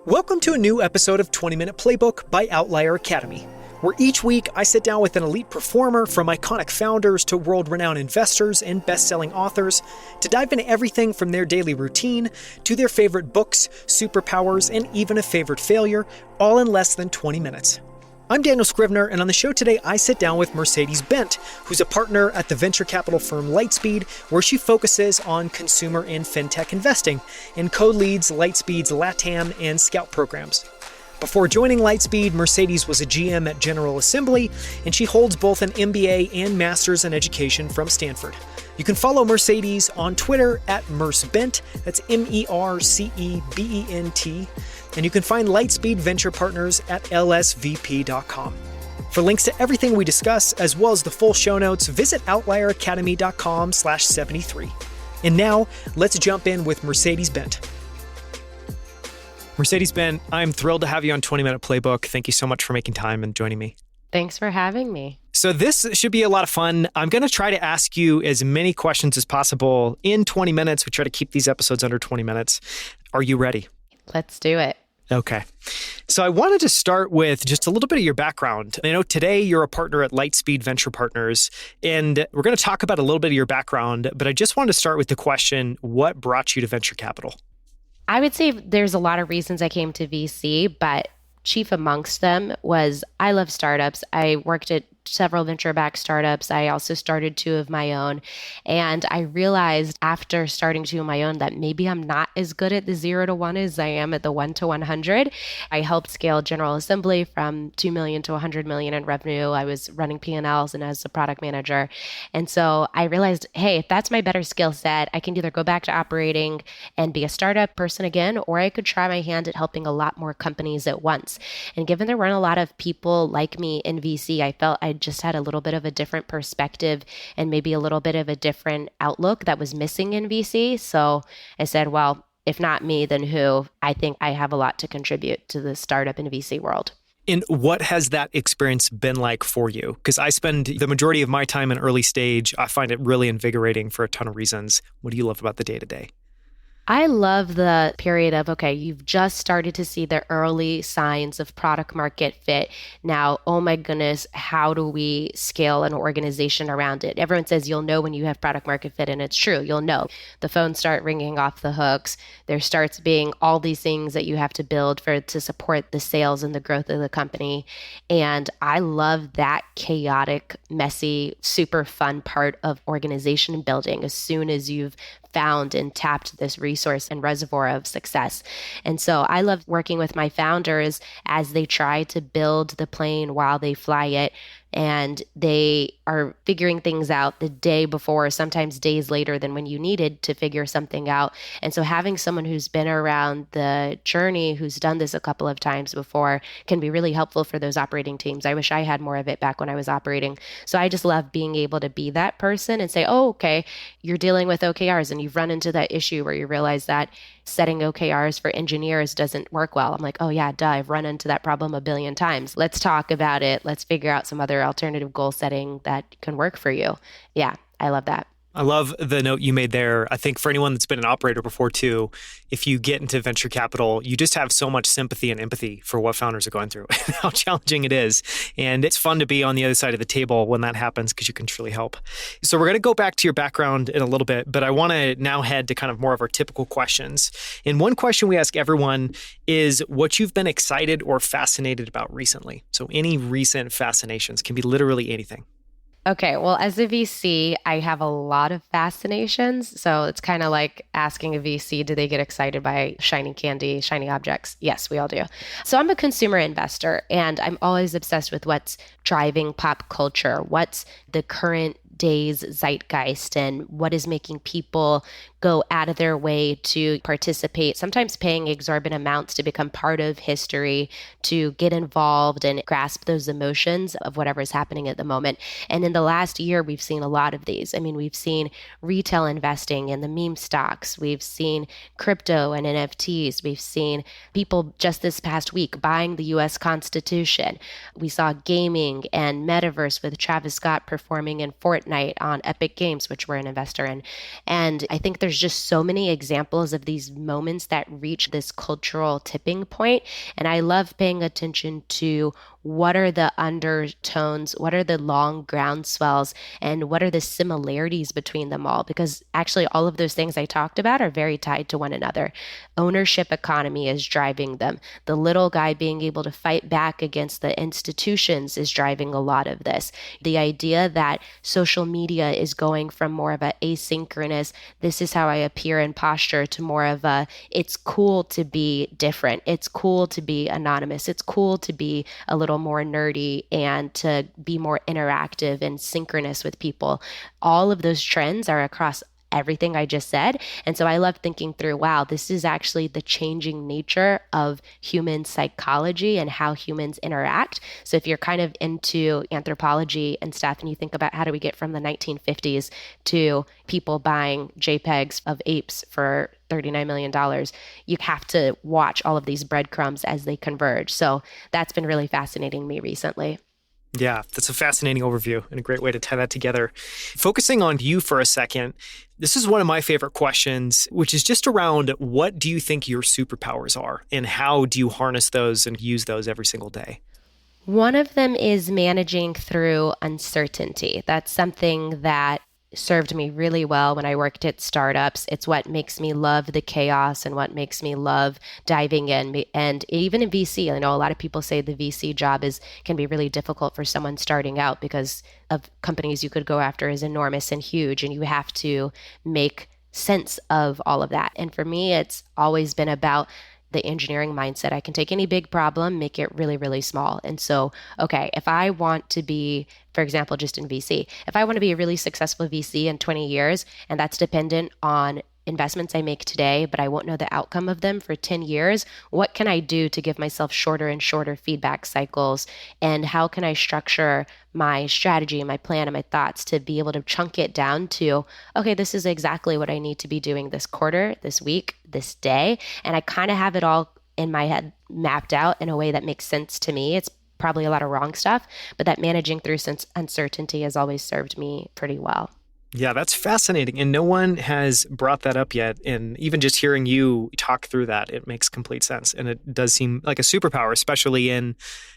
Welcome to a new episode of 20-Minute Playbook by Outlier Academy, where each week I sit down with an elite performer from iconic founders to world-renowned investors and best-selling authors to dive into everything from their daily routine to their favorite books, superpowers, and even a favorite failure, all in less than 20 minutes. I'm Daniel Scrivner, and on the show today, I sit down with Mercedes Bent, who's a partner at the venture capital firm Lightspeed, where she focuses on consumer and fintech investing and co-leads Lightspeed's LATAM and Scout programs. Before joining Lightspeed, Mercedes was a GM at General Assembly, and she holds both an MBA and Master's in Education from Stanford. You can follow Mercedes on Twitter at MERCBent, that's MERCEBENT, and you can find Lightspeed Venture Partners at lsvp.com. For links to everything we discuss, as well as the full show notes, visit outlieracademy.com/73. And now, let's jump in with Mercedes Bent. Mercedes Bent, I'm thrilled to have you on 20-Minute Playbook. Thank you so much for making time and joining me. Thanks for having me. So this should be a lot of fun. I'm going to try to ask you as many questions as possible in 20 minutes. We try to keep these episodes under 20 minutes. Are you ready? Let's do it. Okay. So I wanted to start with just a little bit of your background. I know today you're a partner at Lightspeed Venture Partners, and we're going to talk about a little bit of your background, but I just wanted to start with the question, what brought you to venture capital? I would say there's a lot of reasons I came to VC, but chief amongst them was I love startups. I worked at several venture-backed startups. I also started two of my own. And I realized after starting two of my own that maybe I'm not as good at the 0 to 1 as I am at the 1 to 100. I helped scale General Assembly from 2 million to 100 million in revenue. I was running P&Ls and as a product manager. And so I realized, hey, if that's my better skill set, I can either go back to operating and be a startup person again, or I could try my hand at helping a lot more companies at once. And given there weren't a lot of people like me in VC, I felt I just had a little bit of a different perspective and maybe a little bit of a different outlook that was missing in VC. So I said, well, if not me, then who? I think I have a lot to contribute to the startup and VC world. And what has that experience been like for you? Because I spend the majority of my time in early stage. I find it really invigorating for a ton of reasons. What do you love about the day-to-day? I love the period of, okay, you've just started to see the early signs of product market fit. Now, oh my goodness, how do we scale an organization around it? Everyone says you'll know when you have product market fit, and it's true, you'll know. The phones start ringing off the hooks. There starts being all these things that you have to build to support the sales and the growth of the company. And I love that chaotic, messy, super fun part of organization building as soon as you've found and tapped this resource and reservoir of success. And so I love working with my founders as they try to build the plane while they fly it. And they are figuring things out the day before, sometimes days later than when you needed to figure something out. And so having someone who's been around the journey, who's done this a couple of times before, can be really helpful for those operating teams. I wish I had more of it back when I was operating. So I just love being able to be that person and say, oh, okay, you're dealing with OKRs and you've run into that issue where you realize that setting OKRs for engineers doesn't work well. I'm like, oh yeah, duh, I've run into that problem a billion times. Let's talk about it. Let's figure out some other alternative goal setting that can work for you. Yeah, I love that. I love the note you made there. I think for anyone that's been an operator before too, if you get into venture capital, you just have so much sympathy and empathy for what founders are going through and how challenging it is. And it's fun to be on the other side of the table when that happens because you can truly help. So we're going to go back to your background in a little bit, but I want to now head to kind of more of our typical questions. And one question we ask everyone is what you've been excited or fascinated about recently. So any recent fascinations, can be literally anything. Okay, well, as a VC, I have a lot of fascinations. So it's kind of like asking a VC, do they get excited by shiny candy, shiny objects? Yes, we all do. So I'm a consumer investor, and I'm always obsessed with what's driving pop culture, what's the current day's zeitgeist, and what is making people go out of their way to participate, sometimes paying exorbitant amounts to become part of history, to get involved and grasp those emotions of whatever is happening at the moment. And in the last year, we've seen a lot of these. I mean, we've seen retail investing in the meme stocks. We've seen crypto and NFTs. We've seen people just this past week buying the US Constitution. We saw gaming and metaverse with Travis Scott performing in Fortnite. Fortnite, on Epic Games, which we're an investor in. And I think there's just so many examples of these moments that reach this cultural tipping point. And I love paying attention to what are the undertones, what are the long groundswells, and what are the similarities between them all? Because actually, all of those things I talked about are very tied to one another. Ownership economy is driving them. The little guy being able to fight back against the institutions is driving a lot of this. The idea that social media is going from more of a asynchronous, this is how I appear and posture, to more of a, it's cool to be different. It's cool to be anonymous. It's cool to be a little more nerdy and to be more interactive and synchronous with people. All of those trends are across everything I just said. And so I love thinking through, wow, this is actually the changing nature of human psychology and how humans interact. So if you're kind of into anthropology and stuff, and you think about how do we get from the 1950s to people buying JPEGs of apes for $39 million, you have to watch all of these breadcrumbs as they converge. So that's been really fascinating me recently. Yeah, that's a fascinating overview and a great way to tie that together. Focusing on you for a second, this is one of my favorite questions, which is just around what do you think your superpowers are and how do you harness those and use those every single day? One of them is managing through uncertainty. That's something that served me really well when I worked at startups. It's what makes me love the chaos and what makes me love diving in. And even in VC, I know a lot of people say the VC job can be really difficult for someone starting out because of companies you could go after is enormous and huge, and you have to make sense of all of that. And for me, it's always been about the engineering mindset. I can take any big problem, make it really, really small. And so, okay, if I want to be, for example, just in VC, if I want to be a really successful VC in 20 years, and that's dependent on investments I make today, but I won't know the outcome of them for 10 years, what can I do to give myself shorter and shorter feedback cycles? And how can I structure my strategy and my plan and my thoughts to be able to chunk it down to, okay, this is exactly what I need to be doing this quarter, this week, this day. And I kind of have it all in my head mapped out in a way that makes sense to me. It's probably a lot of wrong stuff, but that managing through uncertainty has always served me pretty well. Yeah, that's fascinating. And no one has brought that up yet. And even just hearing you talk through that, it makes complete sense. And it does seem like a superpower, especially in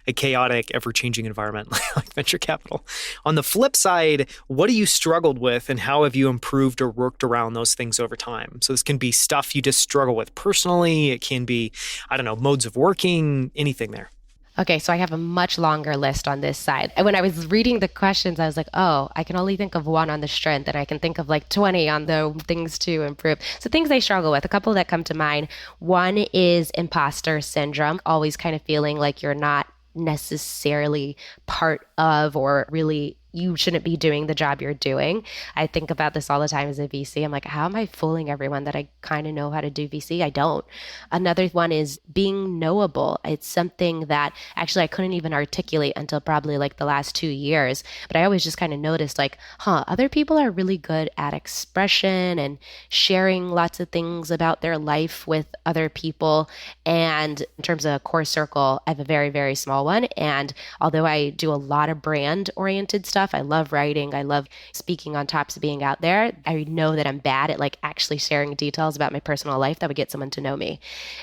a chaotic, ever-changing environment like venture capital. On the flip side, what have you struggled with and how have you improved or worked around those things over time? So this can be stuff you just struggle with personally. It can be, I don't know, modes of working, anything there. Okay, so I have a much longer list on this side. And when I was reading the questions, I was like, oh, I can only think of one on the strength, and I can think of like 20 on the things to improve. So things I struggle with, a couple that come to mind. One is imposter syndrome, always kind of feeling like you're not necessarily part of, or really you shouldn't be doing the job you're doing. I think about this all the time as a VC. I'm like, how am I fooling everyone that I kind of know how to do VC? I don't. Another one is being knowable. It's something that actually I couldn't even articulate until probably like the last 2 years. But I always just kind of noticed like, other people are really good at expression and sharing lots of things about their life with other people. And in terms of a core circle, I have a very, very small one. And although I do a lot of brand oriented stuff, I love writing. I love speaking on tops of being out there. I know that I'm bad at like actually sharing details about my personal life that would get someone to know me.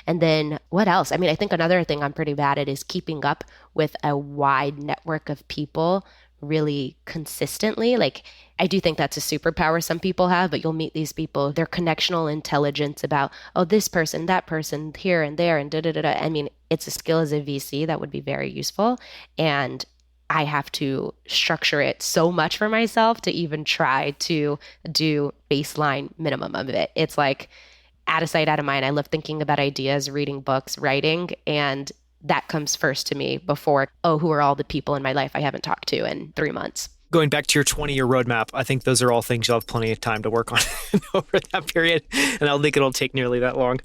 And then what else? I mean, I think another thing I'm pretty bad at is keeping up with a wide network of people really consistently. Like, I do think that's a superpower some people have, but you'll meet these people, their connectional intelligence about, oh, this person, that person, here and there, and da-da-da-da. I mean, it's a skill as a VC that would be very useful. And I have to structure it so much for myself to even try to do baseline minimum of it. It's like out of sight, out of mind. I love thinking about ideas, reading books, writing, and that comes first to me before, who are all the people in my life I haven't talked to in 3 months? Going back to your 20-year roadmap, I think those are all things you'll have plenty of time to work on over that period. And I don't think it'll take nearly that long.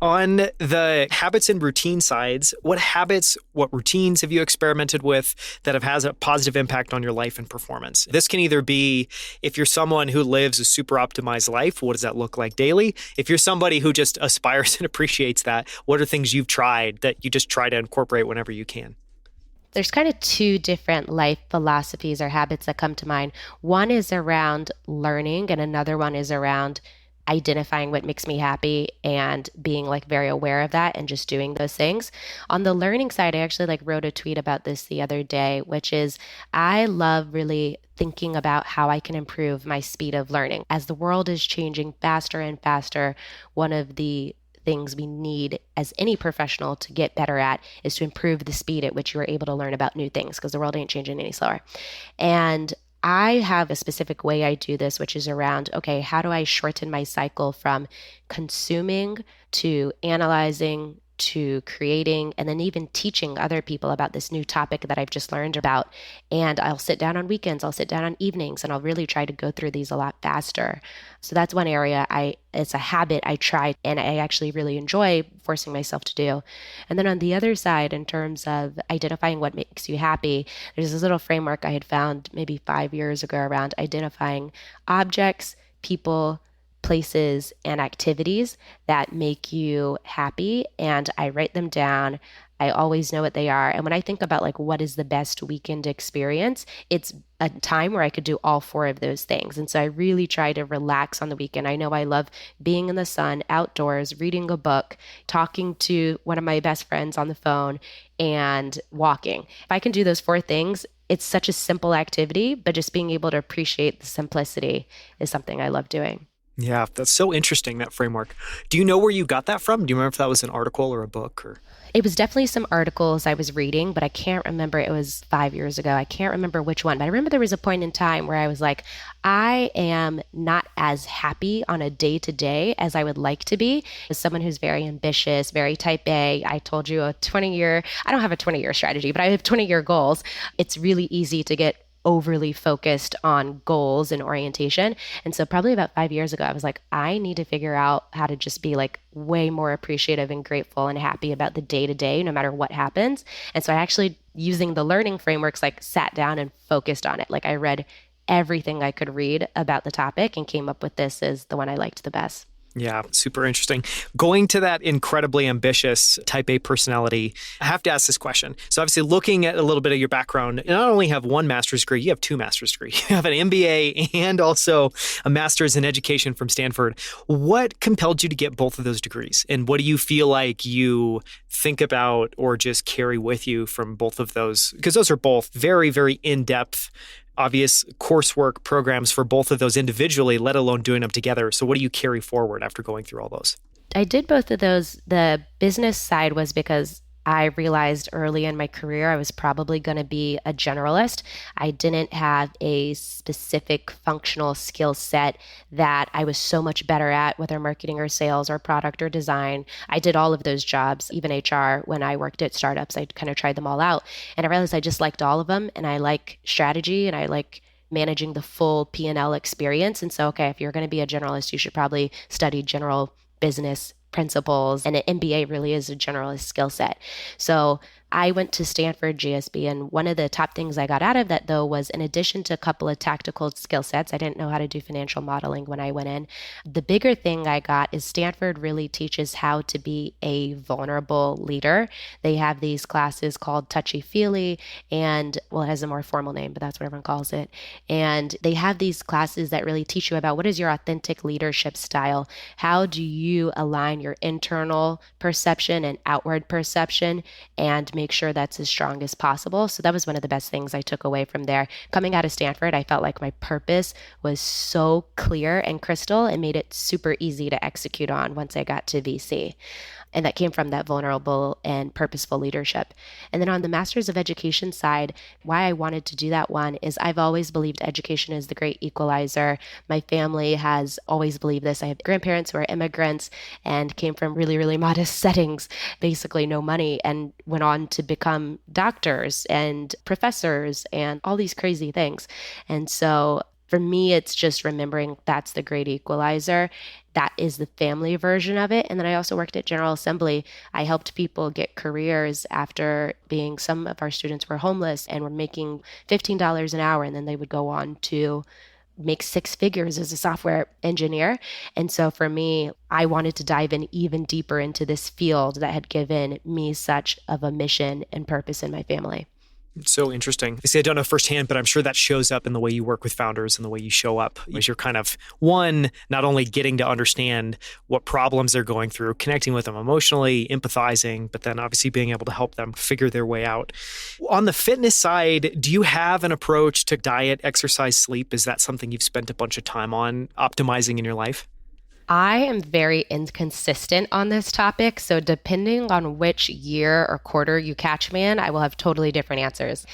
On the habits and routine sides, what habits, what routines have you experimented with that have had a positive impact on your life and performance? This can either be if you're someone who lives a super optimized life, what does that look like daily? If you're somebody who just aspires and appreciates that, what are things you've tried that you just try to incorporate whenever you can? There's kind of two different life philosophies or habits that come to mind. One is around learning, and another one is around identifying what makes me happy and being like very aware of that and just doing those things. On the learning side, I actually like wrote a tweet about this the other day, which is I love really thinking about how I can improve my speed of learning. As the world is changing faster and faster, one of the things we need as any professional to get better at is to improve the speed at which you are able to learn about new things because the world ain't changing any slower. And I have a specific way I do this, which is around, okay, how do I shorten my cycle from consuming to analyzing to creating and then even teaching other people about this new topic that I've just learned about. And I'll sit down on weekends, I'll sit down on evenings, and I'll really try to go through these a lot faster. So that's one area it's a habit I try and I actually really enjoy forcing myself to do. And then on the other side, in terms of identifying what makes you happy, there's this little framework I had found maybe 5 years ago around identifying objects, people, places, and activities that make you happy. And I write them down. I always know what they are. And when I think about like what is the best weekend experience, it's a time where I could do all four of those things. And so I really try to relax on the weekend. I know I love being in the sun, outdoors, reading a book, talking to one of my best friends on the phone, and walking. If I can do those four things, it's such a simple activity, but just being able to appreciate the simplicity is something I love doing. Yeah, that's so interesting, that framework. Do you know where you got that from? Do you remember if that was an article or a book? Or It was definitely some articles I was reading, but I can't remember. It was 5 years ago. I can't remember which one, but I remember there was a point in time where I was like, I am not as happy on a day-to-day as I would like to be. As someone who's very ambitious, very type A, I told you I don't have a 20-year strategy, but I have 20-year goals. It's really easy to get overly focused on goals and orientation. And so probably about 5 years ago, I was like, I need to figure out how to just be like way more appreciative and grateful and happy about the day to day, no matter what happens. And so I actually, using the learning frameworks, like sat down and focused on it. Like I read everything I could read about the topic and came up with this as the one I liked the best. Yeah, super interesting. Going to that incredibly ambitious type A personality, I have to ask this question. So obviously looking at a little bit of your background, you not only have one master's degree, you have two master's degrees. You have an MBA and also a master's in education from Stanford. What compelled you to get both of those degrees? And what do you feel like you think about or just carry with you from both of those? Because those are both very, very in-depth obvious coursework programs for both of those individually, let alone doing them together. So what do you carry forward after going through all those? I did both of those. The business side was because I realized early in my career I was probably going to be a generalist. I didn't have a specific functional skill set that I was so much better at, whether marketing or sales or product or design. I did all of those jobs, even HR, when I worked at startups. I kind of tried them all out. And I realized I just liked all of them. And I like strategy and I like managing the full P&L experience. And so, okay, if you're going to be a generalist, you should probably study general business principles, and an MBA really is a generalist skill set. So I went to Stanford GSB, and one of the top things I got out of that, though, was in addition to a couple of tactical skill sets, I didn't know how to do financial modeling when I went in. The bigger thing I got is Stanford really teaches how to be a vulnerable leader. They have these classes called Touchy-Feely, and, well, it has a more formal name, but that's what everyone calls it. And they have these classes that really teach you about what is your authentic leadership style? How do you align your internal perception and outward perception and make sure that's as strong as possible? So that was one of the best things I took away from there. Coming out of Stanford, I felt like my purpose was so clear and crystal and made it super easy to execute on once I got to VC. And that came from that vulnerable and purposeful leadership. And then on the Masters of Education side, why I wanted to do that one is I've always believed education is the great equalizer. My family has always believed this. I have grandparents who are immigrants and came from really, really modest settings, basically no money, and went on to become doctors and professors and all these crazy things. And so for me, it's just remembering that's the great equalizer. That is the family version of it. And then I also worked at General Assembly. I helped people get careers after some of our students were homeless and were making $15 an hour. And then they would go on to make six figures as a software engineer. And so for me, I wanted to dive in even deeper into this field that had given me such of a mission and purpose in my family. So interesting. I see, I don't know firsthand, but I'm sure that shows up in the way you work with founders and the way you show up as you're kind of, one, not only getting to understand what problems they're going through, connecting with them emotionally, empathizing, but then obviously being able to help them figure their way out. On the fitness side, do you have an approach to diet, exercise, sleep? Is that something you've spent a bunch of time on optimizing in your life? I am very inconsistent on this topic. So depending on which year or quarter you catch me in, I will have totally different answers.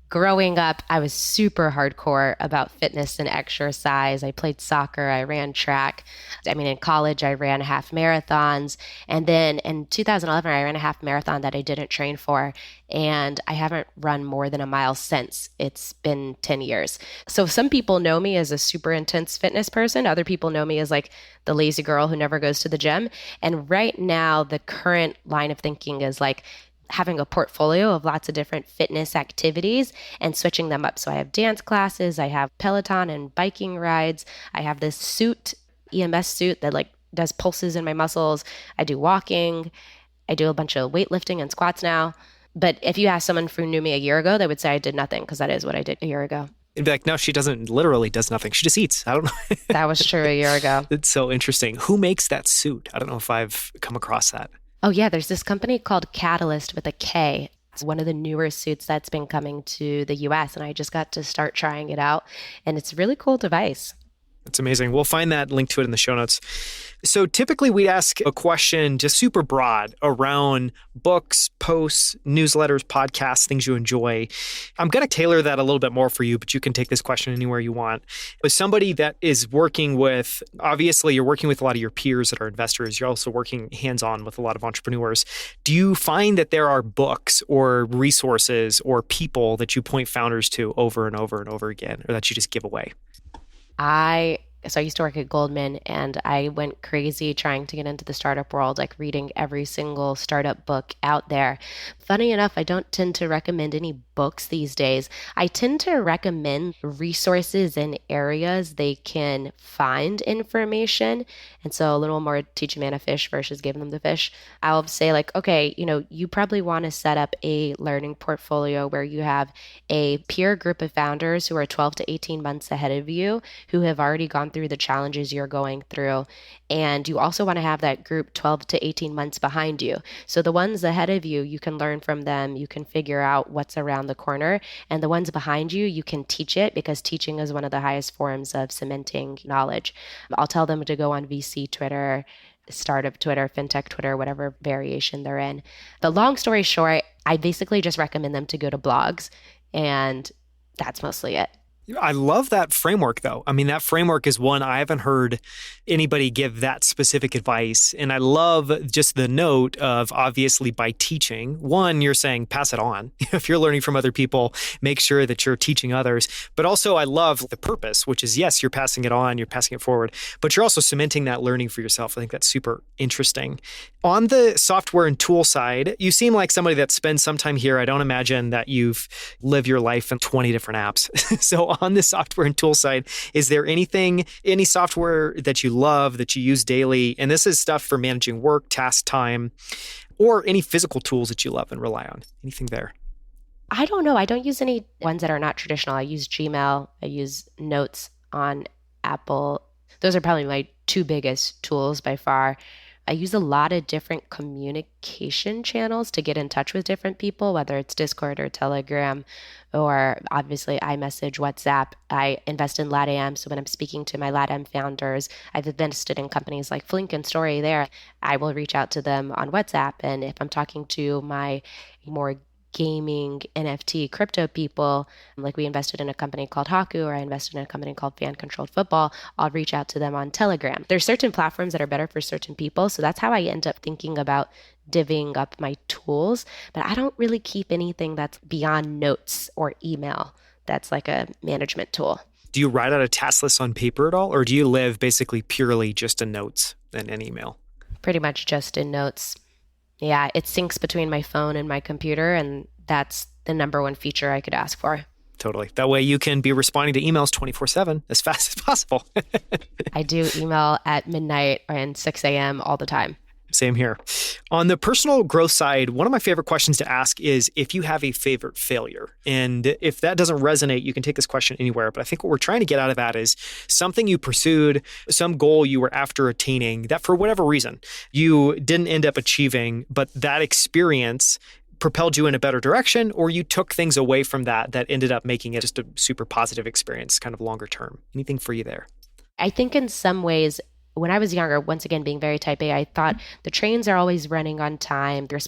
Growing up, I was super hardcore about fitness and exercise. I played soccer, I ran track. In college, I ran half marathons. And then in 2011, I ran a half marathon that I didn't train for. And I haven't run more than a mile since. It's been 10 years. So some people know me as a super intense fitness person. Other people know me as like the lazy girl who never goes to the gym. And right now, the current line of thinking is like, having a portfolio of lots of different fitness activities and switching them up. So I have dance classes, I have Peloton and biking rides, I have this suit, EMS suit that like does pulses in my muscles. I do walking, I do a bunch of weightlifting and squats now. But if you ask someone who knew me a year ago, they would say I did nothing because that is what I did a year ago. It'd be like, no, she literally does nothing. She just eats. I don't know. That was true a year ago. It's so interesting. Who makes that suit? I don't know if I've come across that. Oh, yeah. There's this company called Catalyst with a K. It's one of the newer suits that's been coming to the US, and I just got to start trying it out. And it's a really cool device. That's amazing. We'll find that link to it in the show notes. So typically we'd ask a question just super broad around books, posts, newsletters, podcasts, things you enjoy. I'm going to tailor that a little bit more for you, but you can take this question anywhere you want. As somebody that is working with, obviously you're working with a lot of your peers that are investors. You're also working hands-on with a lot of entrepreneurs. Do you find that there are books or resources or people that you point founders to over and over and over again, or that you just give away? So I used to work at Goldman, and I went crazy trying to get into the startup world, like reading every single startup book out there. Funny enough, I don't tend to recommend any books these days. I tend to recommend resources in areas they can find information. And so a little more teach a man a fish versus giving them the fish. I'll say like, okay, you probably want to set up a learning portfolio where you have a peer group of founders who are 12 to 18 months ahead of you, who have already gone through the challenges you're going through. And you also want to have that group 12 to 18 months behind you. So the ones ahead of you, you can learn from them. You can figure out what's around the corner. And the ones behind you, you can teach it, because teaching is one of the highest forms of cementing knowledge. I'll tell them to go on VC Twitter, startup Twitter, fintech Twitter, whatever variation they're in. The long story short, I basically just recommend them to go to blogs, and that's mostly it. I love that framework, though. That framework is one I haven't heard anybody give that specific advice. And I love just the note of, obviously, by teaching, one, you're saying pass it on. If you're learning from other people, make sure that you're teaching others. But also, I love the purpose, which is, yes, you're passing it on, you're passing it forward, but you're also cementing that learning for yourself. I think that's super interesting. On the software and tool side, you seem like somebody that spends some time here. I don't imagine that you've lived your life in 20 different apps. So on the software and tool side, is there any software that you love, that you use daily? And this is stuff for managing work, task, time, or any physical tools that you love and rely on. Anything there? I don't know. I don't use any ones that are not traditional. I use Gmail. I use Notes on Apple. Those are probably my two biggest tools by far. I use a lot of different communication channels to get in touch with different people, whether it's Discord or Telegram, or obviously iMessage, WhatsApp. I invest in LATAM. So when I'm speaking to my LATAM founders, I've invested in companies like Flink and Stori there. I will reach out to them on WhatsApp. And if I'm talking to my more gaming, NFT, crypto people, like we invested in a company called Haku, or I invested in a company called Fan Controlled Football, I'll reach out to them on Telegram. There's certain platforms that are better for certain people. So that's how I end up thinking about divvying up my tools. But I don't really keep anything that's beyond Notes or email that's like a management tool. Do you write out a task list on paper at all? Or do you live basically purely just in Notes and an email? Pretty much just in Notes. Yeah, it syncs between my phone and my computer, and that's the number one feature I could ask for. Totally. That way you can be responding to emails 24/7 as fast as possible. I do email at midnight and 6 a.m. all the time. Same here. On the personal growth side, one of my favorite questions to ask is if you have a favorite failure. And if that doesn't resonate, you can take this question anywhere. But I think what we're trying to get out of that is something you pursued, some goal you were after attaining that for whatever reason you didn't end up achieving, but that experience propelled you in a better direction, or you took things away from that ended up making it just a super positive experience, kind of longer term. Anything for you there? I think in some ways, when I was younger, once again, being very type A, I thought the trains are always running on time. This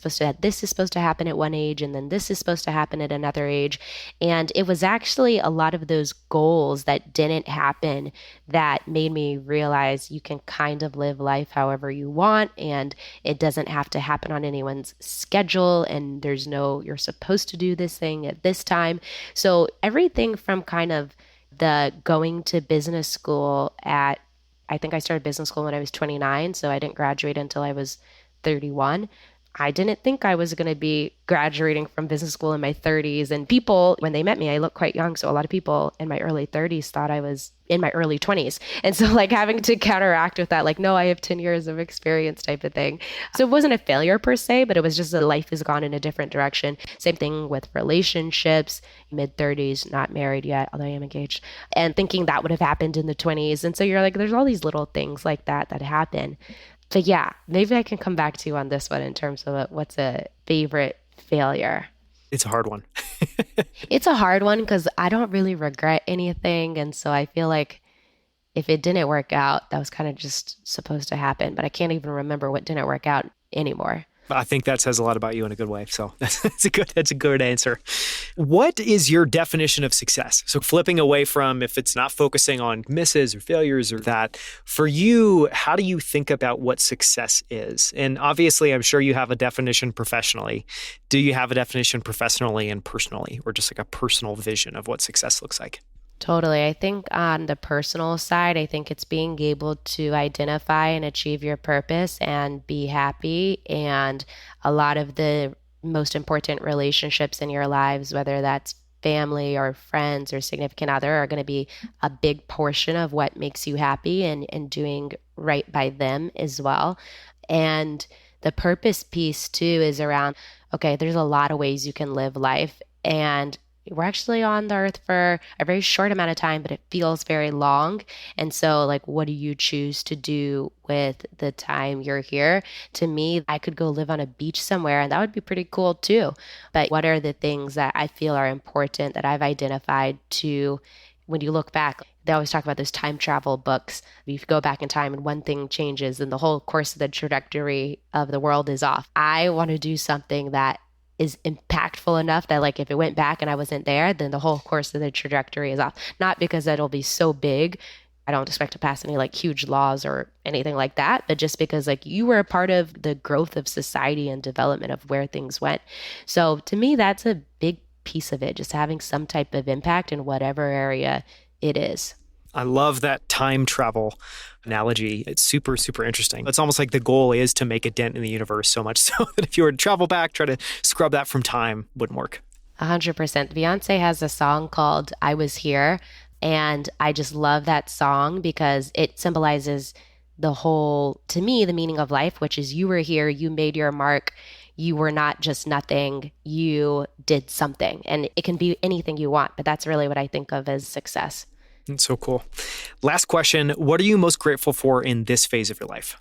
is supposed to happen at one age, and then this is supposed to happen at another age. And it was actually a lot of those goals that didn't happen that made me realize you can kind of live life however you want, and it doesn't have to happen on anyone's schedule, and there's no, you're supposed to do this thing at this time. So everything from kind of the going to business school I think I started business school when I was 29, so I didn't graduate until I was 31. I didn't think I was going to be graduating from business school in my 30s. And people, when they met me, I look quite young. So a lot of people in my early 30s thought I was in my early 20s. And so like having to counteract with that, like, no, I have 10 years of experience type of thing. So it wasn't a failure per se, but it was just that life has gone in a different direction. Same thing with relationships, mid 30s, not married yet, although I am engaged, and thinking that would have happened in the 20s. And so you're like, there's all these little things like that happen. But yeah, maybe I can come back to you on this one in terms of what's a favorite failure. It's a hard one. It's a hard one because I don't really regret anything. And so I feel like if it didn't work out, that was kind of just supposed to happen. But I can't even remember what didn't work out anymore. I think that says a lot about you in a good way. So that's a good answer. What is your definition of success? So flipping away from if it's not focusing on misses or failures or that, for you, how do you think about what success is? And obviously, I'm sure you have a definition professionally. Do you have a definition professionally and personally, or just like a personal vision of what success looks like? Totally. I think on the personal side, I think it's being able to identify and achieve your purpose and be happy. And a lot of the most important relationships in your lives, whether that's family or friends or significant other, are going to be a big portion of what makes you happy and doing right by them as well. And the purpose piece too is around, okay, there's a lot of ways you can live life. And we're actually on the earth for a very short amount of time, but it feels very long. And so like, what do you choose to do with the time you're here? To me, I could go live on a beach somewhere and that would be pretty cool too. But what are the things that I feel are important that I've identified to, when you look back, they always talk about those time travel books. You go back in time and one thing changes and the whole course of the trajectory of the world is off. I want to do something that is impactful enough that like if it went back and I wasn't there, then the whole course of the trajectory is off. Not because it'll be so big. I don't expect to pass any like huge laws or anything like that, but just because like you were a part of the growth of society and development of where things went. So to me, that's a big piece of it, just having some type of impact in whatever area it is. I love that time travel analogy. It's super, super interesting. It's almost like the goal is to make a dent in the universe so much so that if you were to travel back, try to scrub that from time, wouldn't work. 100%. Beyonce has a song called I Was Here. And I just love that song because it symbolizes the whole, to me, the meaning of life, which is you were here, you made your mark. You were not just nothing, you did something. And it can be anything you want, but that's really what I think of as success. That's so cool. Last question. What are you most grateful for in this phase of your life?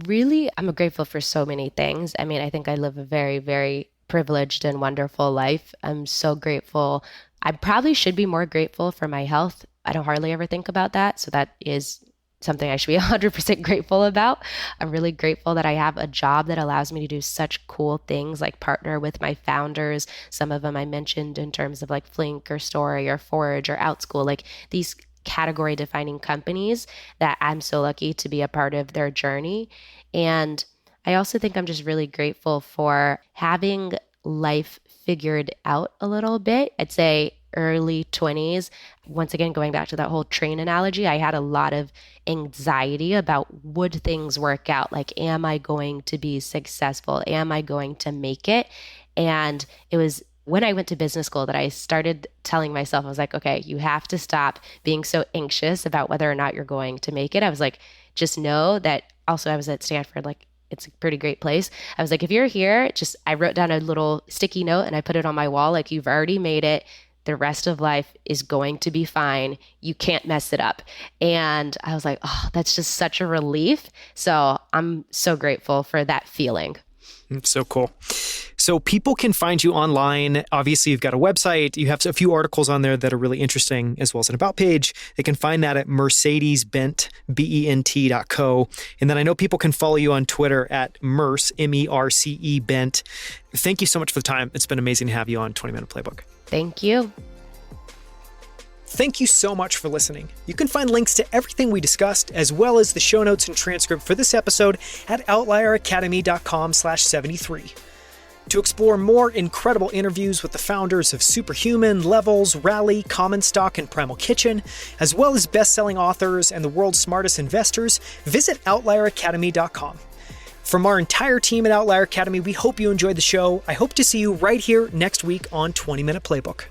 Really, I'm grateful for so many things. I mean, I think I live a very, very privileged and wonderful life. I'm so grateful. I probably should be more grateful for my health. I don't hardly ever think about that. So that is something I should be 100% grateful about. I'm really grateful that I have a job that allows me to do such cool things like partner with my founders. Some of them I mentioned in terms of like Flink or Stori or Forage or Outschool, like these category defining companies that I'm so lucky to be a part of their journey. And I also think I'm just really grateful for having life figured out a little bit. I'd say early 20s. Once again, going back to that whole train analogy, I had a lot of anxiety about would things work out? Like, am I going to be successful? Am I going to make it? And it was when I went to business school that I started telling myself, I was like, okay, you have to stop being so anxious about whether or not you're going to make it. I was like, just know that also I was at Stanford, like it's a pretty great place. I was like, if you're here, I wrote down a little sticky note and I put it on my wall. Like, you've already made it. The rest of life is going to be fine. You can't mess it up. And I was like, oh, that's just such a relief. So I'm so grateful for that feeling. So cool. So people can find you online. Obviously, you've got a website. You have a few articles on there that are really interesting, as well as an about page. They can find that at mercedesbent, bent.co. And then I know people can follow you on Twitter at Merce, MERCE Bent. Thank you so much for the time. It's been amazing to have you on 20-Minute Playbook. Thank you. Thank you so much for listening. You can find links to everything we discussed, as well as the show notes and transcript for this episode at outlieracademy.com/73. To explore more incredible interviews with the founders of Superhuman, Levels, Rally, Common Stock, and Primal Kitchen, as well as best-selling authors and the world's smartest investors, visit outlieracademy.com. From our entire team at Outlier Academy, we hope you enjoyed the show. I hope to see you right here next week on 20-Minute Playbook.